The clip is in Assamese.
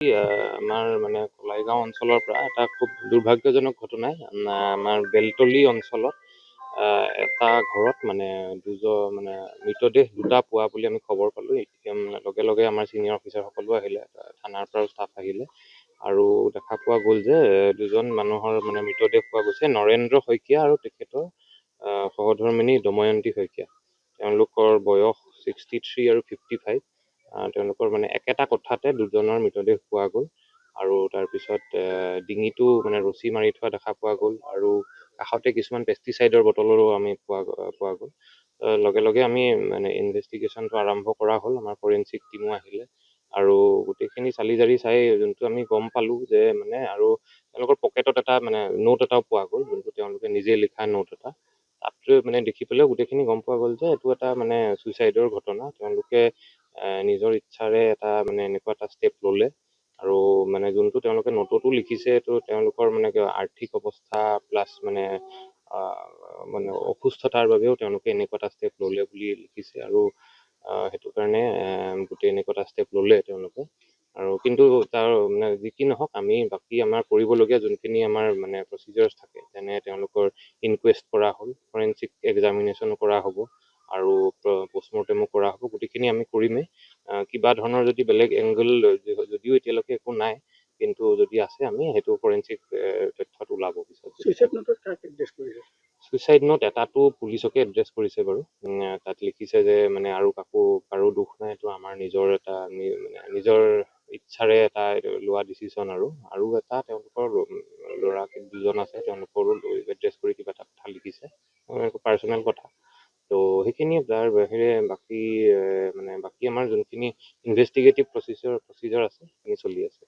আমাৰ মানে কলাইগাঁও অঞ্চলৰ পৰা এটা খুব দুৰ্ভাগ্যজনক ঘটনাই আমাৰ বেলতলী অঞ্চলত এটা ঘৰত মানে মানে মৃতদেহ দুটা পোৱা বুলি আমি খবৰ পালোঁ। এতিয়া লগে লগে আমাৰ ছিনিয়ৰ অফিচাৰসকলো আহিলে, থানাৰ পৰাও ষ্টাফ আহিলে আৰু দেখা পোৱা গ'ল যে দুজন মানুহৰ মানে মৃতদেহ পোৱা গৈছে, নৰেন্দ্ৰ শইকীয়া আৰু তেখেতৰ সহধৰ্মিনী দময়ন্তী শইকীয়া। তেওঁলোকৰ বয়স 63 আৰু 55। তেওঁলোকৰ মানে একেটা কোঠাতে দুজনৰ মৃতদেহ পোৱা গ'ল আৰু তাৰপিছত ডিঙিটো মানে ৰছী মাৰি থোৱা দেখা পোৱা গ'ল আৰু কাষতে কিছুমান পেষ্টিচাইডৰ বটলৰো আমি পোৱা গ'ল। লগে লগে আমি মানে ইনভেষ্টিগেশ্যনটো আৰম্ভ কৰা হ'ল, আমাৰ ফৰেনচিক টিমো আহিলে আৰু গোটেইখিনি চালি জাৰি চাই যোনটো আমি গম পালোঁ যে মানে আৰু তেওঁলোকৰ পকেটত এটা মানে নোট এটাও পোৱা গ'ল, যোনটো তেওঁলোকে নিজে লিখা নোট এটা। তাত মানে দেখি পেলাই গোটেইখিনি গম পোৱা গ'ল যে এইটো এটা মানে ছুইচাইডৰ ঘটনা। তেওঁলোকে নিজৰ ইচ্ছাৰে এটা মানে এনেকুৱা এটা ষ্টেপ ল'লে আৰু মানে যোনটো তেওঁলোকে নোটতো লিখিছে এইটো তেওঁলোকৰ মানে আৰ্থিক অৱস্থা প্লাছ মানে অসুস্থতাৰ বাবেও তেওঁলোকে এনেকুৱা এটা ষ্টেপ ল'লে বুলি লিখিছে আৰু সেইটো কাৰণে গোটেই এনেকুৱা এটা ষ্টেপ ল'লে তেওঁলোকে। আৰু কিন্তু তাৰ মানে যি কি নহওক আমি বাকী আমাৰ কৰিবলগীয়া যোনখিনি আমাৰ মানে প্ৰচিডিউৰ্ছ থাকে, যেনে তেওঁলোকৰ ইনকুৱেষ্ট কৰা হ'ল, ফৰেনচিক এক্সামিনেশ্যনো কৰা হ'ব আৰু পষ্টমৰ্টেমো কৰা হ'ব, গোটেইখিনি আমি কৰিমেই। কিবা ধৰণৰ যদি বেলেগ এংগল যদিও এতিয়ালৈকে একো নাই, কিন্তু যদি আছে আমি সেইটো ফৰেনচিক তথ্যত ওলাব পিছত। ছুইচাইড নোট এটাটো পুলিচকে এড্ৰেছ কৰিছে বাৰু। তাত লিখিছে যে মানে আৰু কাৰো দুখ নাই, এইটো আমাৰ নিজৰ এটা মানে নিজৰ ইচ্ছাৰে এটা লোৱা ডিচিশ্যন আৰু এটা তেওঁলোকৰ ল'ৰা দুজন আছে, তেওঁলোকৰো এড্ৰেছ কৰি কিবা এটা কথা লিখিছে, পাৰ্চনেল কথা। ত' সেইখিনি তাৰ বাহিৰে বাকী মানে বাকী আমাৰ যোনখিনি ইনভেষ্টিগেটিভ প্ৰচিজাৰ আছে সেইখিনি চলি আছে।